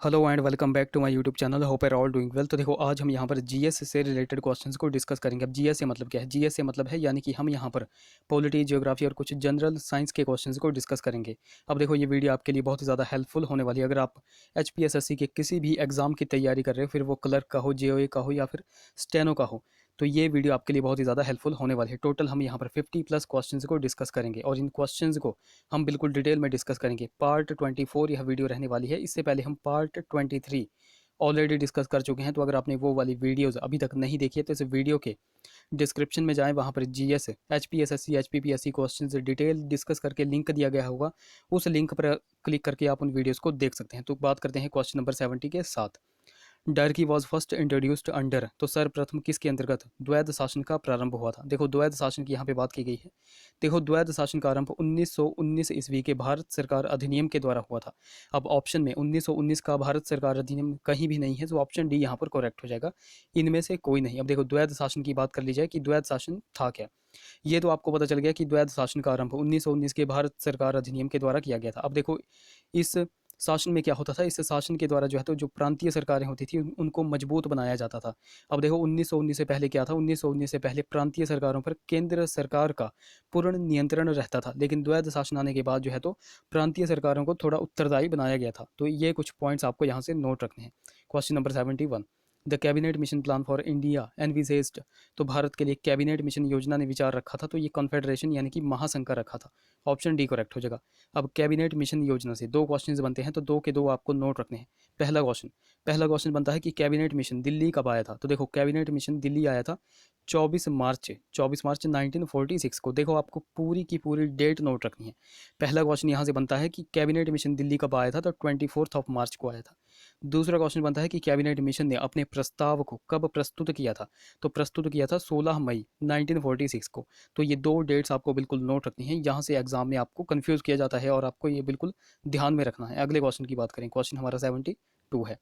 Hello and welcome back to my YouTube channel. Hope are all doing well. तो देखो, आज हम यहाँ पर जीएस से रिलेटेड क्वेश्चंस को डिस्कस करेंगे। अब जीएस से मतलब क्या है? जीएस से मतलब है यानी कि हम यहाँ पर पॉलिटी, ज्योग्राफी और कुछ जनरल साइंस के क्वेश्चंस को डिस्कस करेंगे। अब देखो, ये वीडियो आपके लिए बहुत ही ज़्यादा हेल्पफुल होने वाली है। अगर आप एचपीएसएससी के किसी भी एग्जाम की तैयारी कर रहे हो, फिर वो क्लर्क का हो, जेओए का हो या फिर स्टेनो का हो, तो ये वीडियो आपके लिए बहुत ही ज़्यादा हेल्पफुल होने वाली है। टोटल हम यहाँ पर 50+ क्वेश्चंस को डिस्कस करेंगे और इन क्वेश्चंस को हम बिल्कुल डिटेल में डिस्कस करेंगे। पार्ट 24 यह वीडियो रहने वाली है। इससे पहले हम पार्ट 23 ऑलरेडी डिस्कस कर चुके हैं। तो अगर आपने वो वाली वीडियोज़ अभी तक नहीं देखी है तो इस वीडियो के डिस्क्रिप्शन में जाएँ, वहाँ पर GS, HPSSC, HPPSC questions detail discuss करके लिंक दिया गया होगा। उस लिंक पर क्लिक करके आप उन वीडियोज़ को देख सकते हैं। तो बात करते हैं क्वेश्चन नंबर 70 के साथ। डरकी वॉज फर्स्ट इंट्रोड्यूस्ड अंडर, तो सर्वप्रथम किसके अंतर्गत द्वैध शासन का प्रारंभ हुआ था? देखो, द्वैध शासन की यहाँ पे बात की गई है। देखो, द्वैध शासन का आरंभ 1919 ईस्वी के भारत सरकार अधिनियम के द्वारा हुआ था। अब ऑप्शन में 1919 का भारत सरकार अधिनियम कहीं भी नहीं है, तो ऑप्शन डी यहाँ पर करेक्ट हो जाएगा। इनमें से कोई नहीं। अब देखो, द्वैध शासन की बात कर ली जाए कि द्वैध शासन था क्या, ये तो आपको पता चल गया कि द्वैध शासन का आरंभ 1919 के भारत सरकार अधिनियम के द्वारा किया गया था। अब देखो, इस शासन में क्या होता था? इस शासन के द्वारा जो है तो जो प्रांतीय सरकारें होती थी उनको मजबूत बनाया जाता था। अब देखो, 1919 से पहले क्या था? 1919 से पहले प्रांतीय सरकारों पर केंद्र सरकार का पूर्ण नियंत्रण रहता था, लेकिन द्वैध शासन आने के बाद जो है तो प्रांतीय सरकारों को थोड़ा उत्तरदायी बनाया गया था। तो ये कुछ पॉइंट्स आपको यहाँ से नोट रखने हैं। Question number 71, the cabinet mission plan for India envisaged, तो भारत के लिए कैबिनेट मिशन योजना ने विचार रखा था, तो ये कॉन्फेडरेशन यानी कि महासंघ का रखा था। ऑप्शन डी करेक्ट हो जाएगा। अब कैबिनेट मिशन योजना से दो क्वेश्चंस बनते हैं, तो दो के दो आपको नोट रखने हैं। पहला क्वेश्चन बनता है कि कैबिनेट मिशन दिल्ली कब आया था? तो देखो, कैबिनेट मिशन दिल्ली आया था 24 मार्च 1946 को। देखो, आपको पूरी की पूरी डेट नोट रखनी है। पहला क्वेश्चन यहाँ से बनता है कि कैबिनेट मिशन दिल्ली कब आया था? तो 24 मार्च को आया था। दूसरा क्वेश्चन बनता है कि कैबिनेट मिशन ने अपने प्रस्ताव को कब प्रस्तुत किया था? तो प्रस्तुत किया था 16 मई 1946 को। तो ये दो डेट्स आपको बिल्कुल नोट रखनी है। यहाँ से एग्जाम में आपको कंफ्यूज किया जाता है और आपको ये बिल्कुल ध्यान में रखना है। अगले क्वेश्चन की बात करें, क्वेश्चन हमारा 72 है।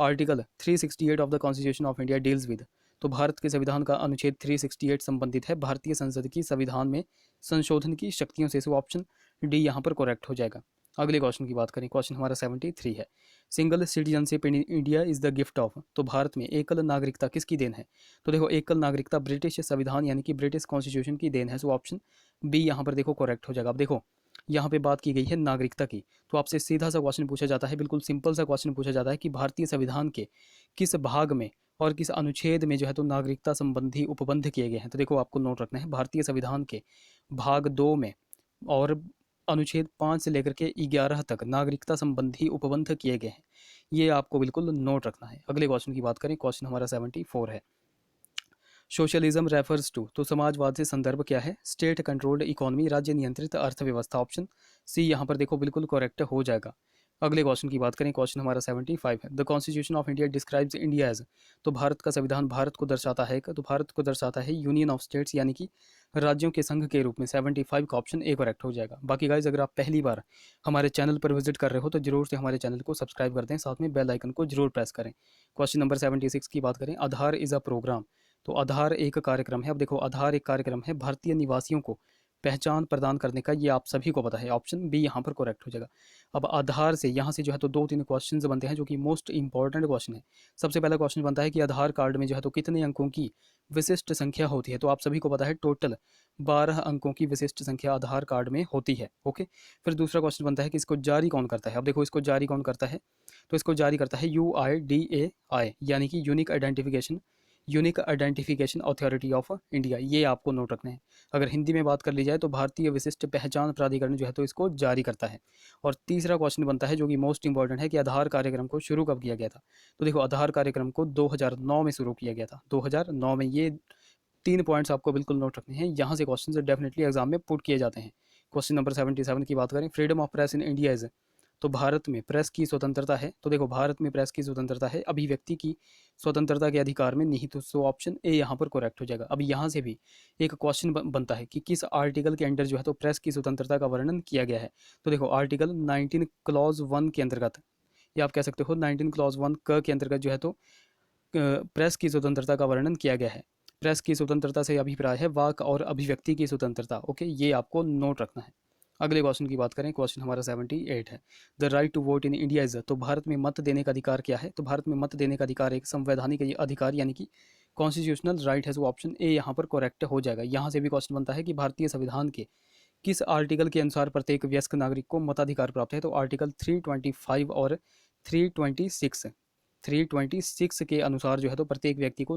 Article 368 of the constitution of India deals with, तो भारत के संविधान का अनुच्छेद 368 संबंधित है भारतीय संसद की संविधान में संशोधन की शक्तियों से। ऑप्शन डी यहाँ पर करेक्ट हो जाएगा। अगले क्वेश्चन की बात करें, क्वेश्चन हमारा 73 है। Single citizenship in India is the gift of, तो भारत में एकल नागरिकता किसकी देन है? तो देखो, एकल नागरिकता ब्रिटिश संविधान यानी कि ब्रिटिश कॉन्स्टिट्यूशन की देन है। ऑप्शन बी यहाँ पर देखो करेक्ट हो जाएगा। अब देखो, यहाँ पे बात की गई है नागरिकता की, तो आपसे सीधा सा क्वेश्चन पूछा जाता है, बिल्कुल सिंपल सा क्वेश्चन पूछा जाता है कि भारतीय संविधान के किस भाग में और किस अनुच्छेद में जो है तो नागरिकता संबंधी उपबंध किए गए हैं? तो देखो, आपको नोट रखना है भारतीय संविधान के भाग 2 में और अनुच्छेद 5 से लेकर के 11 तक नागरिकता संबंधी उपबंध किए गए हैं। ये आपको बिल्कुल नोट रखना है। अगले क्वेश्चन की बात करें, क्वेश्चन हमारा 74 है। सोशलिज्म रेफर्स टू, तो समाजवाद से संदर्भ क्या है? स्टेट कंट्रोल्ड इकोनॉमी, राज्य नियंत्रित अर्थव्यवस्था। ऑप्शन सी यहाँ पर देखो बिल्कुल करेक्ट हो जाएगा। अगले क्वेश्चन की बात करें, क्वेश्चन हमारा 75 है। The constitution of India describes India as, तो भारत का संविधान भारत को दर्शाता है, तो भारत को दर्शाता है यूनियन ऑफ स्टेट्स यानी कि राज्यों के संघ के रूप में। 75 का ऑप्शन ए करेक्ट हो जाएगा। बाकी गाइज, अगर आप पहली बार हमारे चैनल पर विजिट कर रहे हो तो जरूर से हमारे चैनल को सब्सक्राइब कर दें, साथ में बेल आइकन को जरूर प्रेस करें। क्वेश्चन नंबर 76 की बात करें, आधार इज अ प्रोग्राम, तो आधार एक कार्यक्रम है। अब देखो, आधार एक कार्यक्रम है भारतीय निवासियों को पहचान प्रदान करने का, ये आप सभी को पता है। ऑप्शन बी यहाँ पर करेक्ट हो जाएगा। अब आधार से यहाँ से जो है तो दो तीन क्वेश्चंस बनते हैं जो कि मोस्ट इंपॉर्टेंट क्वेश्चन है। सबसे पहला क्वेश्चन बनता है कि आधार कार्ड में जो है तो कितने अंकों की विशिष्ट संख्या होती है? तो आप सभी को पता है टोटल 12 अंकों की विशिष्ट संख्या आधार कार्ड में होती है। ओके, फिर दूसरा क्वेश्चन बनता है कि इसको जारी कौन करता है? अब देखो, इसको जारी कौन करता है? तो इसको जारी करता है UIDAI यानी कि unique identification authority of India. ये आपको नोट रखना है। अगर हिंदी में बात कर ली जाए तो भारतीय विशिष्ट पहचान प्राधिकरण जो है तो इसको जारी करता है। और तीसरा क्वेश्चन बनता है जो कि मोस्ट इंपॉर्टेंट है कि आधार कार्यक्रम को शुरू कब किया गया था? तो देखो, आधार कार्यक्रम को 2009 में शुरू किया गया था, 2009 में। ये तीन पॉइंट्स आपको बिल्कुल नोट रखने हैं, यहाँ से क्वेश्चन डेफिनेटली एग्जाम में पुट किए जाते हैं। क्वेश्चन नंबर 77 की बात करें, freedom of press in India is, तो भारत में प्रेस की स्वतंत्रता है। तो देखो, भारत में प्रेस की स्वतंत्रता है, अभिव्यक्ति की स्वतंत्रता के अधिकार में नहीं। तो ऑप्शन ए यहाँ पर करेक्ट हो जाएगा। अब यहाँ से भी एक क्वेश्चन बनता है कि किस आर्टिकल के अंडर जो है तो प्रेस की स्वतंत्रता का वर्णन किया गया है? तो देखो, आर्टिकल 19 क्लॉज 1 के अंतर्गत, या आप कह सकते हो 19 क्लॉज 1 क के अंतर्गत जो है तो प्रेस की स्वतंत्रता का वर्णन किया गया है। प्रेस की स्वतंत्रता से अभिप्राय है वाक और अभिव्यक्ति की स्वतंत्रता। ओके, ये आपको नोट रखना है। अगले क्वेश्चन की बात करें, क्वेश्चन हमारा 78 है। The right to vote in India is, तो भारत में मत देने का अधिकार क्या है? तो भारत में मत देने का अधिकार एक संवैधानिक अधिकार यानी कि कॉन्स्टिट्यूशनल राइट है। तो ऑप्शन ए यहाँ पर करेक्ट हो जाएगा। यहाँ से भी क्वेश्चन बनता है कि भारतीय संविधान के किस आर्टिकल के अनुसार प्रत्येक वयस्क नागरिक को मताधिकार प्राप्त है? तो आर्टिकल 325 और 326 326 के अनुसार जो है तो प्रत्येक व्यक्ति को,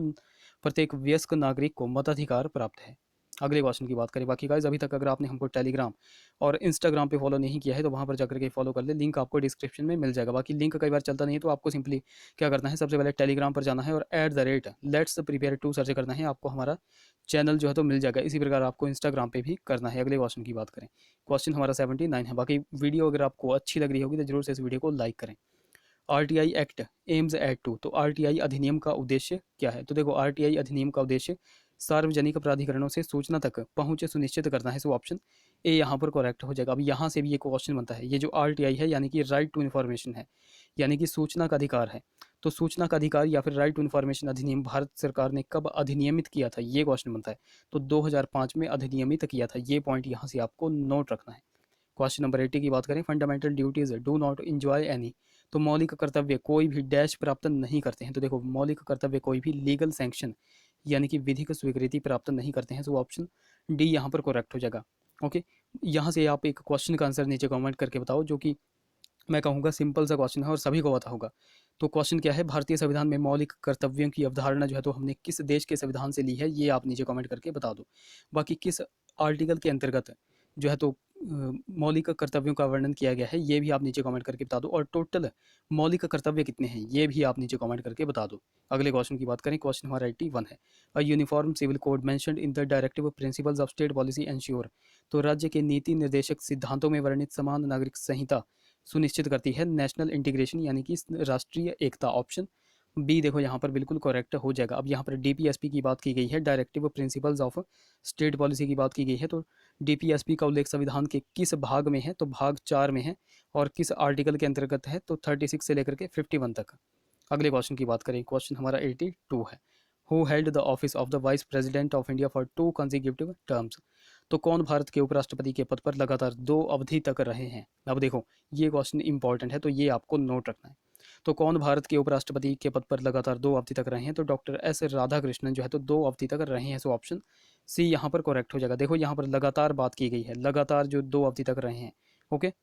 प्रत्येक वयस्क नागरिक को मताधिकार प्राप्त है। अगले क्वेश्चन की बात करें। बाकी गाइस अभी तक अगर आपने हमको टेलीग्राम और इंस्टाग्राम पे फॉलो नहीं किया है तो वहाँ पर जाकर के फॉलो कर ले, लिंक आपको डिस्क्रिप्शन में मिल जाएगा। बाकी लिंक कई बार चलता नहीं है तो आपको सिंपली क्या करना है, सबसे पहले टेलीग्राम पर जाना है और @लेट्स प्रिपेयर टू सर्च करना है, आपको हमारा चैनल जो है तो मिल जाएगा। इसी प्रकार आपको इंस्टाग्राम पे भी करना है। अगले क्वेश्चन की बात करें, क्वेश्चन हमारा 79 है। बाकी वीडियो अगर आपको अच्छी लग रही होगी तो जरूर से इस वीडियो को लाइक करें। RTI act aims at to, तो आरटीआई अधिनियम का उद्देश्य क्या है? तो देखो आरटीआई अधिनियम का उद्देश्य सार्वजनिक प्राधिकरणों से सूचना तक पहुंच सुनिश्चित करना है। सो ऑप्शन ए यहाँ पर करेक्ट हो जाएगा। अब यहाँ से भी ये क्वेश्चन बनता है, ये जो आरटीआई है यानी कि राइट टू इन्फॉर्मेशन है, यानी कि सूचना का अधिकार है। तो सूचना का अधिकार या फिर राइट टू इन्फॉर्मेशन अधिनियम भारत सरकार ने कब अधिनियमित किया था, ये क्वेश्चन बनता है। तो 2005 में अधिनियमित किया था। ये पॉइंट यहाँ से आपको नोट रखना है। क्वेश्चन नंबर 80 की बात करें, fundamental duties do not enjoy any, तो मौलिक कर्तव्य कोई भी डैश प्राप्त नहीं करते हैं। तो देखो मौलिक कर्तव्य कोई भी लीगल सैंक्शन यानी कि विधिक स्वीकृति प्राप्त नहीं करते हैं। तो ऑप्शन डी यहाँ पर करेक्ट हो जाएगा। ओके, यहाँ से आप एक क्वेश्चन का आंसर नीचे कमेंट करके बताओ, जो कि मैं कहूँगा सिंपल सा क्वेश्चन है और सभी को पता होगा। तो क्वेश्चन क्या है, भारतीय संविधान में मौलिक कर्तव्यों की अवधारणा जो है तो हमने किस देश के संविधान से ली है, ये आप नीचे कमेंट करके बता दो। बाकी किस आर्टिकल के अंतर्गत जो है तो मौलिक कर्तव्यों का वर्णन किया गया है, ये भी आप नीचे कमेंट करके बता दो। और टोटल मौलिक कर्तव्य कितने हैं, ये भी आप नीचे कमेंट करके बता दो। अगले क्वेश्चन की बात करें, क्वेश्चन हमारा 81 है। A uniform civil code mentioned in the directive principles of state policy ensure, तो राज्य के नीति निर्देशक सिद्धांतों में वर्णित समान नागरिक संहिता सुनिश्चित करती है नेशनल इंटीग्रेशन यानी कि राष्ट्रीय एकता। ऑप्शन बी देखो यहाँ पर बिल्कुल करेक्ट हो जाएगा। अब यहाँ पर डीपीएसपी की बात की गई है, directive principles of state policy की बात की गई है। तो डीपीएसपी का उल्लेख संविधान के किस भाग में है? तो भाग 4 में है। और किस आर्टिकल के अंतर्गत है? तो 36 से लेकर के 51 तक। अगले क्वेश्चन की बात करें, क्वेश्चन हमारा 82 है। Who held the office of the vice president of India for 2 consecutive terms, तो कौन भारत के उपराष्ट्रपति के पद पर लगातार 2 अवधि तक रहे हैं? अब देखो ये क्वेश्चन इंपॉर्टेंट है तो ये आपको नोट रखना है। तो कौन भारत के उपराष्ट्रपति के पद पर लगातार 2 अवधि तक रहे हैं? तो डॉक्टर एस राधाकृष्णन जो है तो 2 अवधि तक रहे हैं। सो ऑप्शन सी यहाँ पर करेक्ट हो जाएगा। देखो यहाँ पर लगातार बात की गई है, लगातार जो 2 अवधि तक रहे हैं। ओके,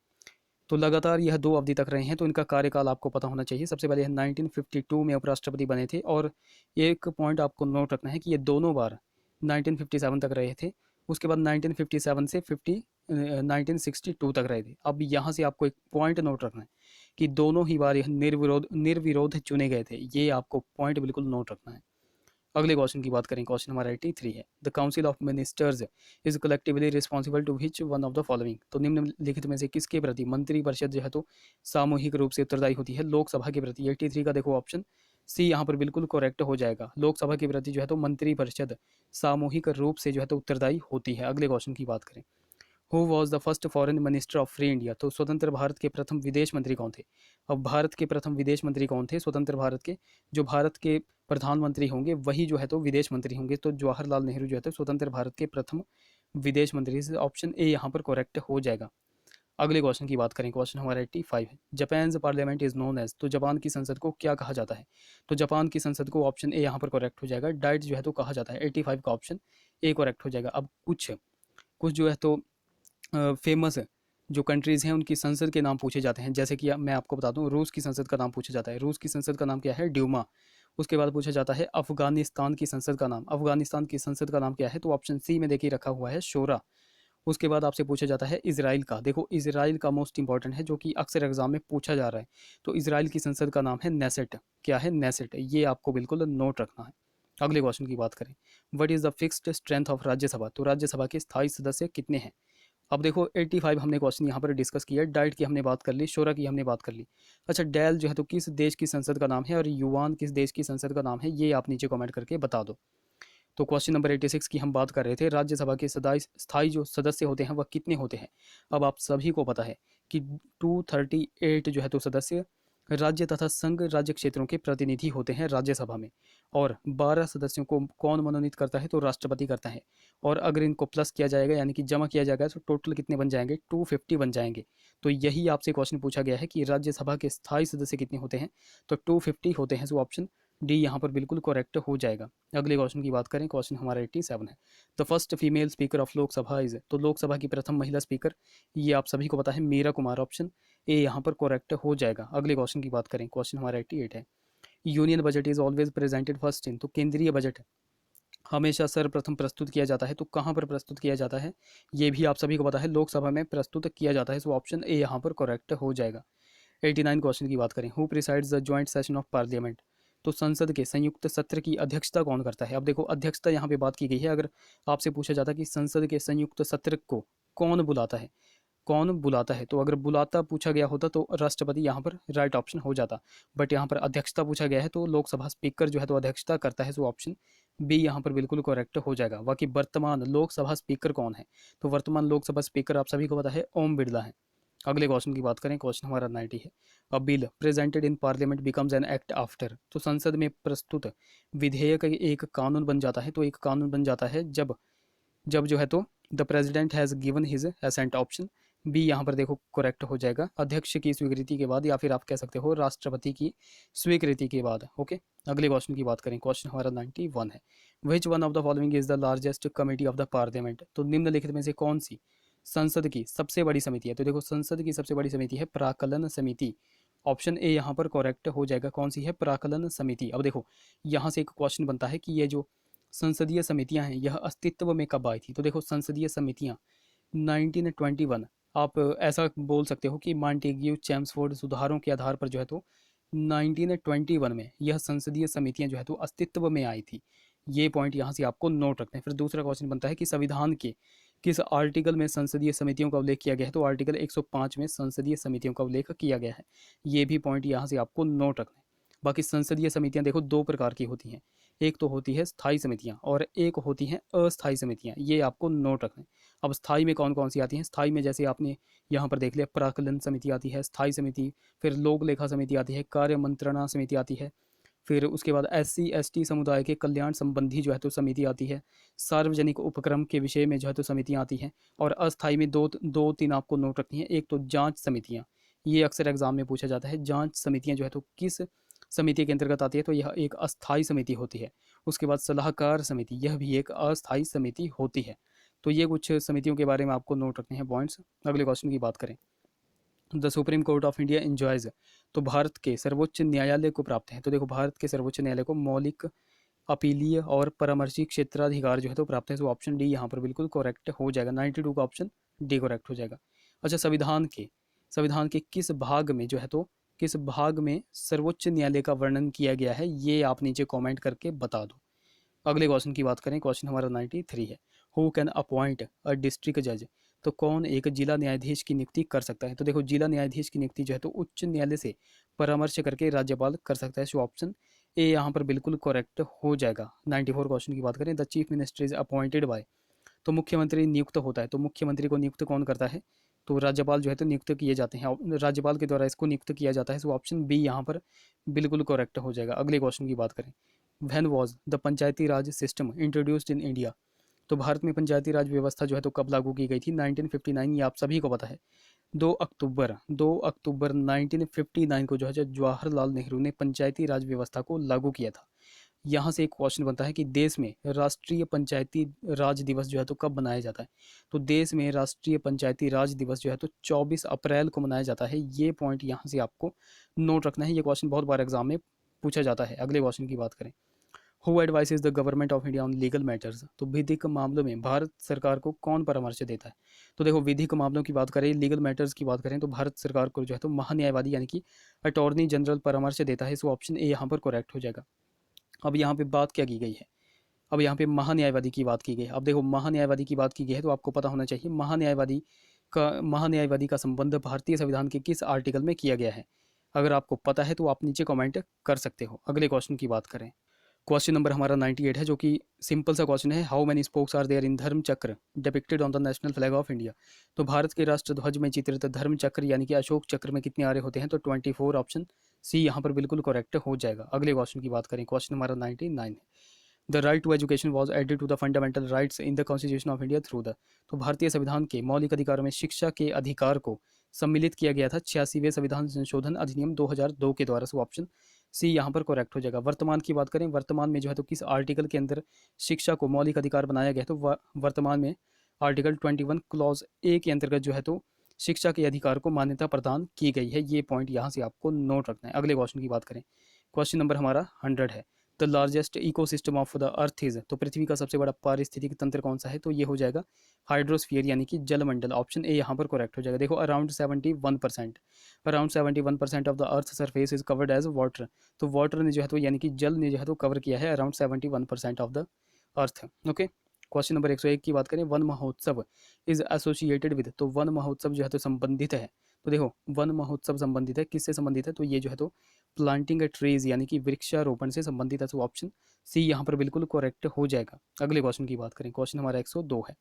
तो लगातार यह 2 अवधि तक रहे हैं तो इनका कार्यकाल आपको पता होना चाहिए। सबसे पहले 1952 में उपराष्ट्रपति बने थे और एक पॉइंट आपको नोट रखना है कि ये दोनों बार 1957 तक रहे थे। उसके बाद 1957 से 1962 तक रहे थे। अब यहाँ से आपको एक पॉइंट नोट रखना है कि दोनों ही बार यह निर्विरोध चुने गए थे। ये आपको पॉइंट बिल्कुल नोट रखना है। अगले क्वेश्चन की बात करें, क्वेश्चन हमारा 83 है। The council of ministers is collectively responsible to which one of the following, तो निम्नलिखित में से किसके प्रति मंत्री परिषद जो है तो सामूहिक रूप से उत्तरदायी होती है? लोकसभा के प्रति। 83 का देखो ऑप्शन सी यहाँ पर बिल्कुल करेक्ट हो जाएगा। लोकसभा के प्रति जो है तो मंत्री परिषद सामूहिक रूप से जो है तो उत्तरदायी होती है। अगले क्वेश्चन की बात करें, who was the first foreign minister of free India, तो स्वतंत्र भारत के प्रथम विदेश मंत्री कौन थे? अब भारत के प्रथम विदेश मंत्री कौन थे स्वतंत्र भारत के? जो भारत के प्रधानमंत्री होंगे वही जो है तो विदेश मंत्री होंगे। तो जवाहरलाल नेहरू जो है तो स्वतंत्र भारत के प्रथम विदेश मंत्री से। ऑप्शन ए यहाँ पर करेक्ट हो जाएगा। अगले क्वेश्चन की बात करें, क्वेश्चन हमारा 85 है। Japan parliament is known as, तो जापान की संसद को क्या कहा जाता है? तो जापान की संसद को ऑप्शन ए यहाँ पर करेक्ट हो जाएगा। डाइट जो है तो कहा जाता है। 85 का ऑप्शन ए करेक्ट हो जाएगा। अब कुछ कुछ जो है तो फेमस जो कंट्रीज़ हैं उनकी संसद के नाम पूछे जाते हैं। जैसे कि मैं आपको बता दूं, रूस की संसद का नाम पूछा जाता है। रूस की संसद का नाम क्या है? ड्यूमा। उसके बाद पूछा जाता है अफगानिस्तान की संसद का नाम। अफगानिस्तान की संसद का नाम क्या है? तो ऑप्शन सी में देखिए रखा हुआ है शोरा। उसके बाद आपसे पूछा जाता है इजराइल का। देखो इजराइल का मोस्ट इंपॉर्टेंट है, जो कि अक्सर एग्जाम में पूछा जा रहा है। तो इजराइल की संसद का नाम है नेसेट। क्या है? नेसेट। ये आपको बिल्कुल नोट रखना है। अगले क्वेश्चन की बात करें, what is the fixed strength of Rajya Sabha, तो राज्यसभा के स्थायी सदस्य कितने हैं? अब देखो 85 हमने क्वेश्चन यहाँ पर डिस्कस किया। डाइट की हमने बात कर ली, शोरा की हमने बात कर ली। अच्छा, डेल जो है तो किस देश की संसद का नाम है और युवान किस देश की संसद का नाम है, ये आप नीचे कमेंट करके बता दो। तो क्वेश्चन नंबर 86 की हम बात कर रहे थे, राज्यसभा के स्थायी जो सदस्य होते हैं वह कितने होते हैं? अब आप सभी को पता है कि 238 जो है तो सदस्य राज्य तथा संघ राज्य क्षेत्रों के प्रतिनिधि होते हैं राज्यसभा में, और 12 सदस्यों को कौन मनोनीत करता है? तो राष्ट्रपति करता है। और अगर इनको प्लस किया जाएगा यानी कि जमा किया जाएगा तो टोटल कितने बन जाएंगे? 250 बन जाएंगे। तो यही आपसे क्वेश्चन पूछा गया है कि राज्यसभा के स्थायी सदस्य कितने होते हैं? तो 250 होते हैं। सो ऑप्शन डी यहाँ पर बिल्कुल करेक्ट हो जाएगा। अगले क्वेश्चन की बात करें, क्वेश्चन हमारा 87 है। The first female speaker of Lok Sabha is, तो लोकसभा की प्रथम महिला स्पीकर, ये आप सभी को पता है, मीरा कुमार। ऑप्शन ए यहाँ पर करेक्ट हो जाएगा। अगले क्वेश्चन की बात करें, क्वेश्चन हमारा 88 है। Union budget is always presented first in, तो केंद्रीय बजट हमेशा सर्वप्रथम प्रस्तुत किया जाता है, तो कहाँ पर प्रस्तुत किया जाता है? ये भी आप सभी को पता है, लोकसभा में प्रस्तुत किया जाता है। सो ऑप्शन ए यहाँ पर करेक्ट हो जाएगा। 89 क्वेश्चन की बात करें, who presides the joint session of parliament, तो संसद के संयुक्त सत्र की अध्यक्षता कौन करता है? अब देखो अध्यक्षता यहाँ पे बात की गई है। अगर आपसे पूछा जाता कि संसद के संयुक्त सत्र को कौन बुलाता है, कौन बुलाता है, तो अगर बुलाता पूछा गया होता तो राष्ट्रपति यहाँ पर राइट ऑप्शन हो जाता। बट यहाँ पर अध्यक्षता पूछा गया है तो लोकसभा स्पीकर जो है तो अध्यक्षता करता है। सो ऑप्शन बी यहाँ पर बिल्कुल करेक्ट हो जाएगा। बाकी वर्तमान लोकसभा स्पीकर कौन है? तो वर्तमान लोकसभा स्पीकर आप सभी को पता है, ओम बिरला है। अगले क्वेश्चन की बात करें, क्वेश्चन हमारा 90 है। अ bill presented in parliament becomes an act after, तो संसद में प्रस्तुत विधेयक एक कानून बन जाता है। तो एक कानून बन जाता है जब जब जो है तो the president has given his assent. Option B यहाँ पर देखो करेक्ट हो जाएगा। अध्यक्ष की स्वीकृति के बाद, या फिर आप कह सकते हो राष्ट्रपति की स्वीकृति के बाद। ओके, अगले क्वेश्चन की बात करें, क्वेश्चन हमारा 91 है। Which one of the following is the largest committee of the parliament, तो निम्नलिखित में से कौन सी संसद की सबसे बड़ी समिति है? तो देखो संसद की सबसे बड़ी समिति है प्राक्कलन समिति। ऑप्शन ए यहाँ पर करेक्ट हो जाएगा। कौन सी है? प्राक्कलन समिति। अब देखो यहाँ से एक क्वेश्चन बनता है कि ये जो संसदीय समितियां हैं यह अस्तित्व में कब आई थी? तो देखो संसदीय समितियां 1921, आप ऐसा बोल सकते हो कि मॉन्टेग्यू चैम्सफोर्ड सुधारों के आधार पर जो है तो 1921 में यह संसदीय समितियां जो है तो अस्तित्व में आई थी। ये पॉइंट यहाँ से आपको नोट रखते हैं। फिर दूसरा क्वेश्चन बनता है कि संविधान के किस आर्टिकल में संसदीय समितियों का उल्लेख किया गया है? तो आर्टिकल 105 में संसदीय समितियों का उल्लेख किया गया है। ये भी पॉइंट यहाँ से आपको नोट रखना है। बाकी संसदीय समितियां देखो दो प्रकार की होती हैं, एक तो होती है स्थायी समितियां और एक होती हैं अस्थायी समितियां। ये आपको नोट रखना है। अब स्थायी में कौन कौन सी आती हैं? स्थायी में जैसे आपने यहाँ पर देख लिया, प्राक्कलन समिति आती है स्थायी समिति, फिर लोक लेखा समिति आती है, कार्य मंत्रणा समिति आती है, फिर उसके बाद SC ST समुदाय के कल्याण संबंधी जो है तो समिति आती है, सार्वजनिक उपक्रम के विषय में जो है तो समितियाँ आती हैं, और अस्थायी में दो तीन आपको नोट रखनी है। एक तो जांच समितियाँ, ये अक्सर एग्जाम में पूछा जाता है, जांच समितियाँ जो है तो किस समिति के अंतर्गत आती है? तो यह एक अस्थायी समिति होती है। उसके बाद सलाहकार समिति, यह भी एक अस्थायी समिति होती है। तो ये कुछ समितियों के बारे में आपको नोट रखने हैं पॉइंट्स। अगले क्वेश्चन की बात करें, the supreme court of India enjoys, तो भारत के सर्वोच्च न्यायालय को प्राप्त है। तो देखो भारत के सर्वोच्च न्यायालय को मौलिक, अपीलीय और परामर्शी क्षेत्राधिकार जो है तो प्राप्त है। तो ऑप्शन डी यहाँ पर बिल्कुल करेक्ट हो जाएगा। 92 का ऑप्शन डी करेक्ट हो जाएगा। अच्छा, संविधान के किस भाग में जो है तो किस भाग में सर्वोच्च न्यायालय का वर्णन किया गया है? ये आप नीचे कमेंट करके बता दो। अगले क्वेश्चन की बात करें, क्वेश्चन हमारा 93 है। Who can appoint a district जज, तो कौन एक जिला न्यायाधीश की नियुक्ति कर सकता है? तो देखो जिला न्यायाधीश की नियुक्ति जो है तो उच्च न्यायालय से परामर्श करके राज्यपाल कर सकता है। सो ऑप्शन ए यहाँ पर बिल्कुल करेक्ट हो जाएगा। 94 क्वेश्चन की बात करें, the chief minister is appointed by, तो मुख्यमंत्री नियुक्त होता है। तो मुख्यमंत्री को नियुक्त कौन करता है? तो राज्यपाल जो है तो नियुक्त किए जाते हैं, राज्यपाल के द्वारा इसको नियुक्त किया जाता है। सो ऑप्शन बी यहाँ पर बिल्कुल करेक्ट हो जाएगा। अगले क्वेश्चन की बात करें, when was the Panchayati Raj system introduced in India, तो भारत में पंचायती राज व्यवस्था जो है तो कब लागू की गई थी? 1959, ये आप सभी को पता है। 2 अक्टूबर 1959 को जो है जवाहरलाल नेहरू ने पंचायती राज व्यवस्था को लागू किया था। यहाँ से एक क्वेश्चन बनता है कि देश में राष्ट्रीय पंचायती राज दिवस जो है तो कब मनाया जाता है? तो देश में राष्ट्रीय पंचायती राज दिवस जो है तो 24 अप्रैल को मनाया जाता है। ये पॉइंट यहाँ से आपको नोट रखना है। ये क्वेश्चन बहुत बार एग्जाम में पूछा जाता है। अगले क्वेश्चन की बात करें, who advices the government of India on legal matters, तो विधिक मामलों में भारत सरकार को कौन परामर्श देता है? तो देखो विधिक मामलों की बात करें, लीगल मैटर्स की बात करें, तो भारत सरकार को जो है तो महान्यायवादी यानी कि अटॉर्नी जनरल परामर्श देता है। सो ऑप्शन ए यहाँ पर करेक्ट हो जाएगा। अब यहाँ पे बात क्या की गई है? अब यहाँ पे महान्यायवादी की बात की गई है। अब देखो महान्यायवादी की बात की गई है तो आपको पता होना चाहिए महान्यायवादी का संबंध भारतीय संविधान के किस आर्टिकल में किया गया है? अगर आपको पता है तो आप नीचे कमेंट कर सकते हो। अगले क्वेश्चन की बात करें, क्वेश्चन नंबर हमारा 98 है, जो कि सिंपल सा क्वेश्चन है। How many spokes are there in Dharma Chakra depicted on the national flag of India. तो भारत के राष्ट्र ध्वज में चित्रित धर्म चक्र यानी कि अशोक चक्र में कितने आरे होते हैं? तो 24, ऑप्शन सी यहाँ पर बिल्कुल करेक्ट हो जाएगा। अगले क्वेश्चन की बात करें, क्वेश्चन हमारा 99 है। The right to education was added to the fundamental rights in the constitution of India through the. तो भारतीय संविधान के मौलिक अधिकारों में शिक्षा के अधिकार को सम्मिलित किया गया था 86वें संविधान संशोधन अधिनियम 2002 के द्वारा। सो ऑप्शन सी यहाँ पर करेक्ट हो जाएगा। वर्तमान की बात करें, वर्तमान में जो है तो किस आर्टिकल के अंदर शिक्षा को मौलिक अधिकार बनाया गया? तो वर्तमान में आर्टिकल 21 क्लॉज ए के अंतर्गत जो है तो शिक्षा के अधिकार को मान्यता प्रदान की गई है। ये पॉइंट यहाँ से आपको नोट रखना है। अगले क्वेश्चन की बात करें, क्वेश्चन नंबर हमारा 100 है। The largest ecosystem of the earth is. तो पृथ्वी का सबसे बड़ा पारिस्थितिक तंत्र कौन सा है? तो ये हो जाएगा हाइड्रोस्फीयर यानी कि जलमंडल। ऑप्शन ए यहाँ पर करेक्ट हो जाएगा। देखो around 71% of the earth surface is covered as water. तो वाटर ने जो है तो यानी कि जल ने जो है तो कवर किया है around 71% of the earth. Okay, question number 101 की बात करें, वन महोत्सव इज एसोसिएटेड विद। तो वन महोत्सव जो है तो संबंधित है। तो देखो वन महोत्सव संबंधित है, किससे संबंधित है? तो ये जो है तो प्लांटिंग ट्रीज यानी कि वृक्षारोपण से संबंधित है। तो ऑप्शन सी यहाँ पर बिल्कुल करेक्ट हो जाएगा। अगले क्वेश्चन की बात करें, क्वेश्चन हमारा 102 है।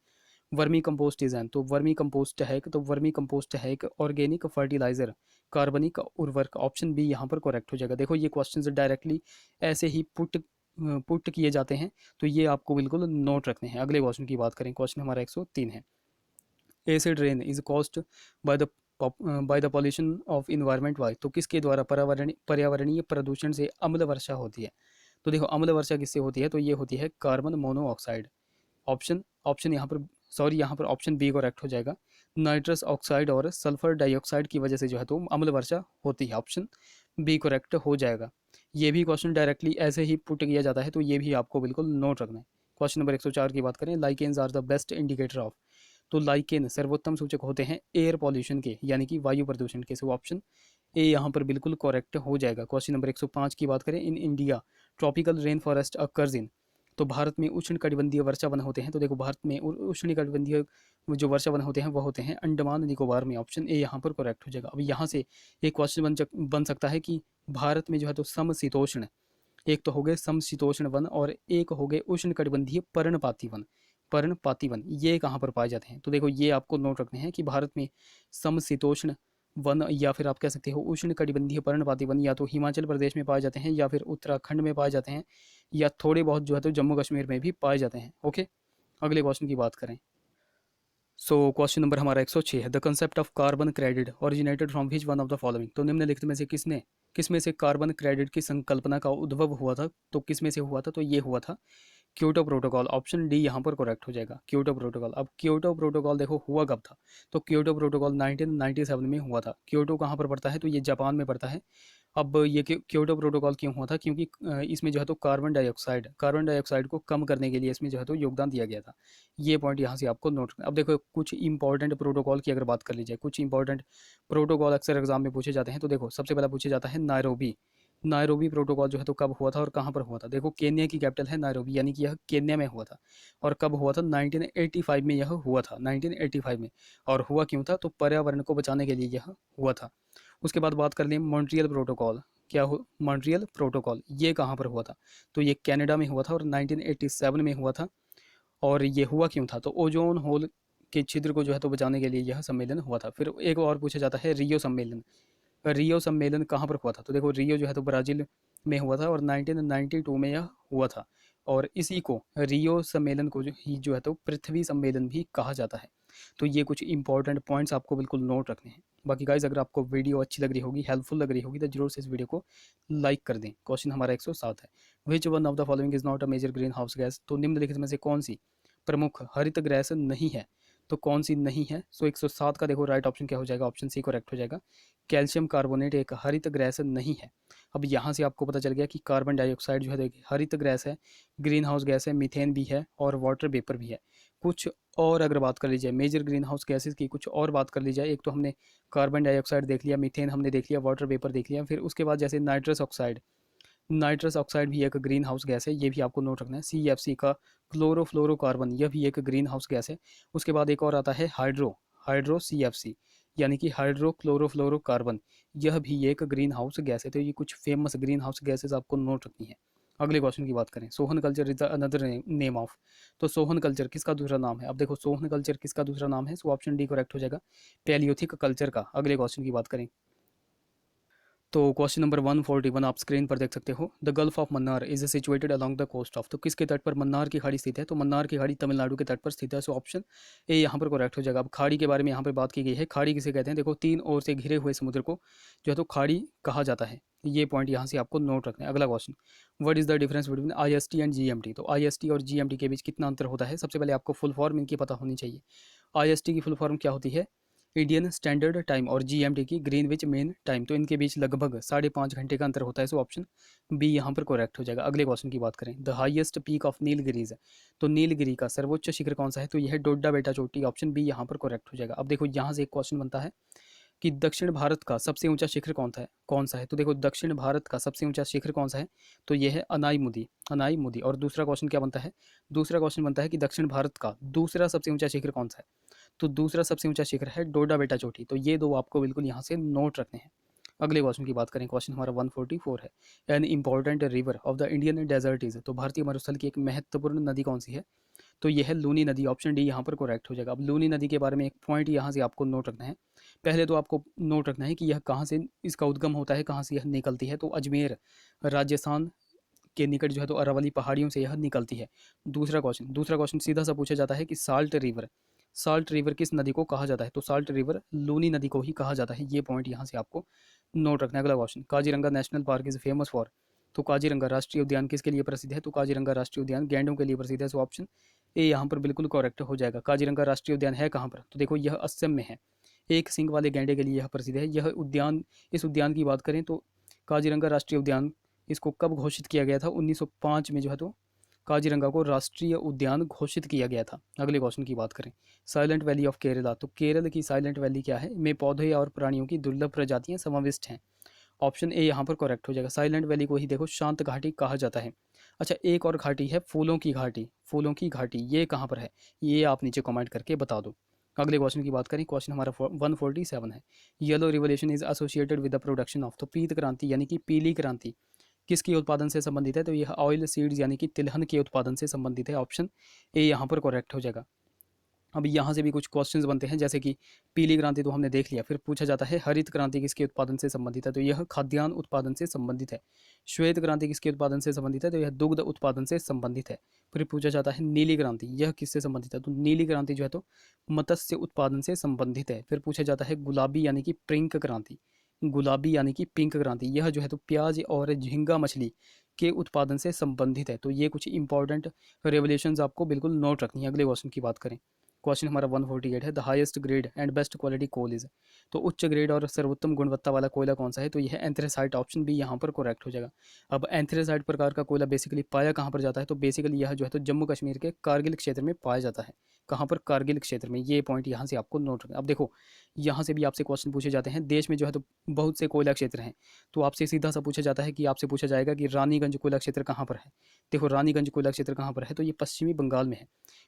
Vermi compost is an. तो वर्मी कंपोस्ट है तो वर्मी कंपोस्ट है एक ऑर्गेनिक फर्टिलाइजर, कार्बनिक उर्वरक। ऑप्शन बी यहाँ पर करेक्ट हो जाएगा। देखो ये क्वेश्चन डायरेक्टली ऐसे ही पुट किए जाते हैं, तो ये आपको बिल्कुल नोट रखने हैं। अगले क्वेश्चन की बात करें, क्वेश्चन हमारा 103 है। Acid rain is caused by the pollution of environment why. तो किसके द्वारा पर्यावरणीय प्रदूषण से अम्ल वर्षा होती है? तो देखो अम्ल वर्षा किससे होती है? तो ये होती है कार्बन मोनोऑक्साइड। ऑप्शन ऑप्शन यहाँ पर सॉरी यहाँ पर ऑप्शन बी करेक्ट हो जाएगा। नाइट्रस ऑक्साइड और सल्फर डाइऑक्साइड की वजह से जो है तो अम्ल वर्षा होती है। ऑप्शन बी करेक्ट हो जाएगा। ये भी क्वेश्चन डायरेक्टली ऐसे ही पुट किया जाता है, तो ये भी आपको बिल्कुल नोट रखना है। क्वेश्चन नंबर 104 की बात करें, lichens are the best indicator of. तो लाइकेन सर्वोत्तम सूचक होते हैं एयर पॉल्यूशन के यानी कि वायु प्रदूषण के। सो ऑप्शन ए यहाँ पर बिल्कुल करेक्ट हो जाएगा। क्वेश्चन नंबर 105 की बात करें, in India tropical rain forest occurs in. तो भारत में उष्ण कटिबंधीय वर्षा वन होते हैं। तो देखो भारत में उष्ण कटिबंधीय जो वर्षा वन होते हैं वह होते हैं अंडमान निकोबार में। ऑप्शन ए यहाँ पर करेक्ट हो जाएगा। अब यहाँ से एक क्वेश्चन बन सकता है कि भारत में जो है तो समशीतोष्ण, एक तो हो गए समशीतोष्ण वन और एक हो गए उष्ण कटिबंधीय पर्णपाती वन। पर्णपाती वन ये कहाँ पर पाए जाते हैं? तो देखो ये आपको नोट रखने हैं कि भारत में समशीतोष्ण वन या फिर आप कह सकते हो उष्ण कटिबंधीय पर्णपाती वन या तो हिमाचल प्रदेश में पाए जाते हैं या फिर उत्तराखंड में पाए जाते हैं या थोड़े बहुत जो है तो जम्मू कश्मीर में भी पाए जाते हैं। ओके, अगले क्वेश्चन की बात करें। सो क्वेश्चन नंबर हमारा 106 है। The concept of carbon credit originated from which one of the following. तो निम्नलिखित में से किस में से कार्बन क्रेडिट की संकल्पना का उद्भव हुआ था? तो किस में से हुआ था? तो ये हुआ था क्योटो प्रोटोकॉल। ऑप्शन डी यहाँ पर करेक्ट हो जाएगा, क्योटो प्रोटोकॉल। अब क्योटो प्रोटोकॉल देखो हुआ कब था? तो क्योटो प्रोटोकॉल 1997 में हुआ था। क्योटो कहाँ पर पड़ता है? तो ये जापान में पड़ता है। अब ये क्योटो प्रोटोकॉल क्यों हुआ था? क्योंकि इसमें जो है तो कार्बन डाइऑक्साइड को कम करने के लिए इसमें जो है तो योगदान दिया गया था। ये पॉइंट यहाँ से आपको नोट करना। अब देखो कुछ इंपॉर्टेंट प्रोटोकॉल की अगर बात कर ली जाए, कुछ इंपॉर्टेंट प्रोटोकॉल अक्सर एग्जाम में पूछे जाते हैं। तो देखो सबसे पहला पूछा जाता है नायरोबी। नायरोबी प्रोटोकॉल जो है तो कब हुआ था और कहाँ पर हुआ था? देखो केन्या की कैपिटल है नायरोबी यानी कि यह केन्या में हुआ था। और कब हुआ था? 1985 में यह हुआ था, 1985 में। और हुआ क्यों था? तो पर्यावरण को बचाने के लिए यह हुआ था। उसके बाद बात कर लें मॉन्ट्रियल प्रोटोकॉल। क्या हो मॉन्ट्रियल प्रोटोकॉल ये कहाँ पर हुआ था? तो ये कनाडा में हुआ था और 1987 में हुआ था। और ये हुआ क्यों था? तो ओजोन होल के छिद्र को जो है तो बचाने के लिए यह सम्मेलन हुआ था। फिर एक और पूछा जाता है रियो सम्मेलन। रियो सम्मेलन कहाँ पर हुआ था? तो देखो रियो जो है तो ब्राज़ील में हुआ था और 1992 में यह हुआ था। और इसी को रियो सम्मेलन को जो है तो पृथ्वी सम्मेलन भी कहा जाता है। तो ये कुछ इंपॉर्टेंट पॉइंट्स आपको बिल्कुल नोट रखने हैं। बाकी गाइज अगर आपको वीडियो अच्छी लग रही होगी, हेल्पफुल लग रही होगी, तो जरूर से इस वीडियो को लाइक कर दें। क्वेश्चन हमारा 107 है। Which one of the following is not a major greenhouse gas. तो निम्नलिखित में से कौन सी प्रमुख हरित गैस नहीं है? तो कौन सी नहीं है? सो 107 का देखो राइट ऑप्शन क्या हो जाएगा? ऑप्शन सी करेक्ट हो जाएगा। कैल्शियम कार्बोनेट एक हरित गैस नहीं है। अब यहाँ से आपको पता चल गया कि कार्बन डाइऑक्साइड जो है देखिए हरित गैस है, ग्रीन हाउस गैस है, मीथेन भी है और वाटर वेपर भी है। कुछ और अगर बात कर ली जाए मेजर ग्रीन हाउस गैसेज की, कुछ और बात कर ली जाए, एक तो हमने कार्बन डाइऑक्साइड देख लिया, मीथेन हमने देख लिया, वाटर वेपर देख लिया। फिर उसके बाद जैसे नाइट्रस ऑक्साइड भी एक ग्रीन हाउस गैस है, ये भी आपको नोट रखना है। CFC का क्लोरोफ्लोरोकार्बन यह भी एक ग्रीन हाउस गैस है। उसके बाद एक और आता है हाइड्रो CFC यानी कि हाइड्रोक्लोरोफ्लोरोकार्बन, यह भी एक ग्रीन हाउस गैस है। तो ये कुछ फेमस ग्रीन हाउस गैसेज आपको नोट रखनी है। अगले क्वेश्चन की बात करें, Sohan culture is another name of, तो सोहन कल्चर किसका दूसरा नाम है? अब देखो सोहन कल्चर किसका दूसरा नाम है, सो ऑप्शन डी करेक्ट हो जाएगा, पैलियोथिक कल्चर का। अगले क्वेश्चन की बात करें, तो क्वेश्चन नंबर 141 आप स्क्रीन पर देख सकते हो, the gulf of Mannar is situated along the coast of, तो किसके तट पर मन्नार की खाड़ी स्थित है? तो मन्नार की खाड़ी तमिलनाडु के तट पर स्थित है, सो ऑप्शन ए यहाँ पर करेक्ट हो जाएगा। अब खाड़ी के बारे में यहाँ पर बात की गई है, खाड़ी किसे कहते हैं? देखो तीन ओर से घिरे हुए समुद्र को जो है तो खाड़ी कहा जाता है, ये पॉइंट यहाँ से आपको नोट रखना है। अगला question, what is the difference between IST and GMT, तो IST और GMT के बीच कितना अंतर होता है? सबसे पहले आपको फुल फॉर्म इनकी पता होनी चाहिए। IST की फुल फॉर्म क्या होती है? इंडियन स्टैंडर्ड टाइम, और GMT की ग्रीनविच मेन टाइम, तो इनके बीच लगभग 5.5 घंटे का अंतर होता है, सो ऑप्शन बी यहाँ पर करेक्ट हो जाएगा। अगले क्वेश्चन की बात करें, the highest peak of Nilgiris, तो नीलगिरी का सर्वोच्च शिखर कौन सा है? तो यह डोडा बेटा चोटी, ऑप्शन बी यहाँ पर करेक्ट हो जाएगा। अब देखो यहाँ से एक क्वेश्चन बनता है कि दक्षिण भारत का सबसे ऊंचा शिखर कौन सा है? तो देखो दक्षिण भारत का सबसे ऊंचा शिखर कौन सा है? तो यह है अनाई मुदी। और दूसरा क्वेश्चन क्या बनता है? दूसरा क्वेश्चन बनता है कि दक्षिण भारत का दूसरा सबसे ऊंचा शिखर कौन सा है? तो दूसरा सबसे ऊंचा शिखर है डोडा बेटा चोटी, तो ये दो आपको बिल्कुल यहाँ से नोट रखने हैं। अगले क्वेश्चन की बात करें, क्वेश्चन हमारा 144 है, an important river of the Indian desert is, तो भारतीय मरुस्थल की एक महत्वपूर्ण नदी कौन सी है? तो यह है लूनी नदी, ऑप्शन डी यहाँ पर करेक्ट हो जाएगा। अब लूनी नदी के बारे में एक पॉइंट यहाँ से आपको नोट रखना है। पहले तो आपको नोट रखना है कि यह कहाँ से इसका उद्गम होता है, कहाँ से यह निकलती है, तो अजमेर राजस्थान के निकट जो है तो अरावली पहाड़ियों से यह निकलती है। दूसरा क्वेश्चन सीधा सा पूछा जाता है कि साल्ट रिवर किस नदी को कहा जाता है? तो साल्ट रिवर लूनी नदी को ही कहा जाता है, ये पॉइंट यहाँ से आपको नोट रखना है। अगला question, Kaziranga national park is famous for, तो काजीरंगा राष्ट्रीय उद्यान किसके लिए प्रसिद्ध है? तो काजीरंगा राष्ट्रीय उद्यान गैंडों के लिए प्रसिद्ध है, सो ऑप्शन ए यहाँ पर बिल्कुल करेक्ट हो जाएगा। काजीरंगा राष्ट्रीय उद्यान है कहाँ पर? तो देखो यह असम में है, एक सिंग वाले गैंडे के लिए यह प्रसिद्ध है। यह उद्यान, इस उद्यान की बात करें तो काजीरंगा राष्ट्रीय उद्यान, इसको कब घोषित किया गया था? 1905 में जो है तो काजीरंगा को राष्ट्रीय उद्यान घोषित किया गया था। अगले क्वेश्चन की बात करें, साइलेंट वैली ऑफ केरला, तो केरल की साइलेंट वैली क्या है? में पौधे और प्राणियों की दुर्लभ प्रजातियां समाविष्ट हैं, ऑप्शन ए यहाँ पर करेक्ट हो जाएगा। साइलेंट वैली को ही देखो शांत घाटी कहा जाता है। अच्छा, एक और घाटी है फूलों की घाटी, ये कहाँ पर है? ये आप नीचे कमेंट करके बता दो। अगले क्वेश्चन की बात करें, क्वेश्चन हमारा 147 है, yellow revolution is associated with the production of, तो पीत क्रांति यानी कि पीली क्रांति किसके उत्पादन से संबंधित है? तो यह ऑयल सीड्स यानी कि तिलहन के उत्पादन से संबंधित है, ऑप्शन ए यहाँ पर करेक्ट हो जाएगा। अब यहाँ से भी कुछ क्वेश्चंस बनते हैं, जैसे कि पीली क्रांति तो हमने देख लिया, फिर पूछा जाता है हरित क्रांति किसके उत्पादन से संबंधित है? तो यह खाद्यान्न उत्पादन से संबंधित है। श्वेत क्रांति किसके उत्पादन से संबंधित है? तो यह दुग्ध उत्पादन से संबंधित है। फिर पूछा जाता है नीली क्रांति, यह किससे संबंधित है? तो नीली क्रांति जो है तो मत्स्य उत्पादन से संबंधित है। फिर पूछा जाता है गुलाबी यानी कि पिंक क्रांति, यह जो है तो प्याज और झींगा मछली के उत्पादन से संबंधित है। तो ये कुछ इंपॉर्टेंट रेवल्यूशंस आपको बिल्कुल नोट रखनी है। अगले क्वेश्चन की बात करें, क्वेश्चन हमारा 148 है, the highest grade and best quality coal is, तो उच्च ग्रेड और सर्वोत्तम गुणवत्ता वाला कोयला कौन सा है? तो यह एंथ्रेसाइट, ऑप्शन बी यहाँ पर करेक्ट हो जाएगा। अब एंथ्रेसाइट प्रकार का कोयला बेसिकली पाया कहाँ पर जाता है? तो बेसिकली यह जो है तो जम्मू कश्मीर के कारगिल क्षेत्र में पाया जाता है। कहाँ पर? कारगिल क्षेत्र में, ये पॉइंट यहाँ से आपको नोट रखना। अब देखो यहाँ से भी आपसे क्वेश्चन पूछे जाते हैं, देश में जो है तो बहुत से कोयला क्षेत्र हैं, तो आपसे सीधा सा पूछा जाता है कि आपसे पूछा जाएगा कि रानीगंज कोयला क्षेत्र कहाँ पर है? देखो रानीगंज कोयला क्षेत्र कहाँ पर है? तो ये पश्चिमी बंगाल में है।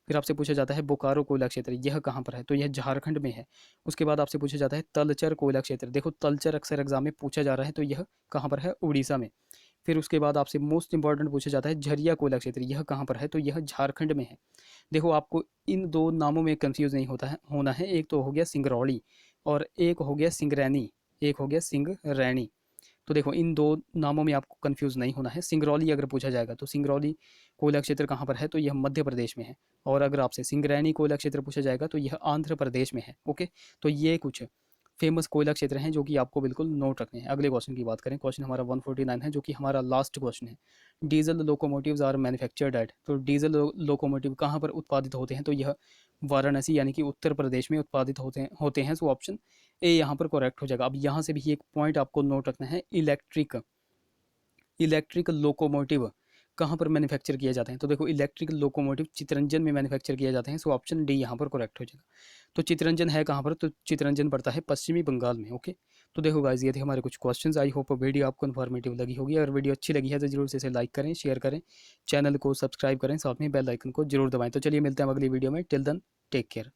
फिर आपसे पूछा जाता है बोकारो कोयला क्षेत्र, यह कहाँ पर है? तो यह झारखंड में है। उसके बाद आपसे पूछा जाता है तलचर कोयला क्षेत्र, देखो तलचर अक्सर एग्जाम में पूछा जा रहा है, तो यह कहाँ पर है? उड़ीसा में। फिर उसके बाद आपसे मोस्ट इंपॉर्टेंट पूछा जाता है झरिया कोयला क्षेत्र, यह कहाँ पर है? तो यह झारखंड में है। देखो आपको इन दो नामों में कंफ्यूज नहीं होना है, एक तो हो गया सिंगरौली और एक हो गया सिंगरैनी। तो देखो इन दो नामों में आपको कंफ्यूज नहीं होना है। सिंगरौली अगर पूछा जाएगा तो सिंगरौली कोयला क्षेत्र कहाँ पर है? तो यह मध्य प्रदेश में है। और अगर आपसे सिंगरैनी कोयला क्षेत्र पूछा जाएगा तो यह आंध्र प्रदेश में है। ओके, तो ये कुछ फेमस कोयला क्षेत्र हैं जो कि आपको बिल्कुल नोट रखने हैं। अगले क्वेश्चन की बात करें, क्वेश्चन हमारा 149 है जो कि हमारा लास्ट क्वेश्चन है, diesel locomotives are manufactured at, तो डीजल लोकोमोटिव कहाँ पर उत्पादित होते हैं? तो यह वाराणसी यानी कि उत्तर प्रदेश में उत्पादित होते हैं, सो ऑप्शन ए यहाँ पर करेक्ट हो जाएगा। अब यहाँ से भी एक पॉइंट आपको नोट रखना है, इलेक्ट्रिक लोकोमोटिव कहाँ पर मैन्युफैक्चर किए जाते हैं? तो देखो इलेक्ट्रिक लोकोमोटिव चितरंजन में मैन्युफैक्चर किए जाते हैं, सो ऑप्शन डी यहाँ पर करेक्ट हो जाएगा। तो चितरंजन है कहाँ पर? तो चितरंजन पड़ता है पश्चिमी बंगाल में। ओके, तो देखो गाइस ये थे हमारे कुछ क्वेश्चंस। आई होप वीडियो आपको इन्फॉर्मेटिव लगी होगी। अगर वीडियो अच्छी लगी है तो जरूर से इसे लाइक करें, शेयर करें, चैनल को सब्सक्राइब करें, साथ में बेल आइकन को जरूर दबाएं। तो चलिए मिलते हैं अगली वीडियो में, टिल देन टेक केयर।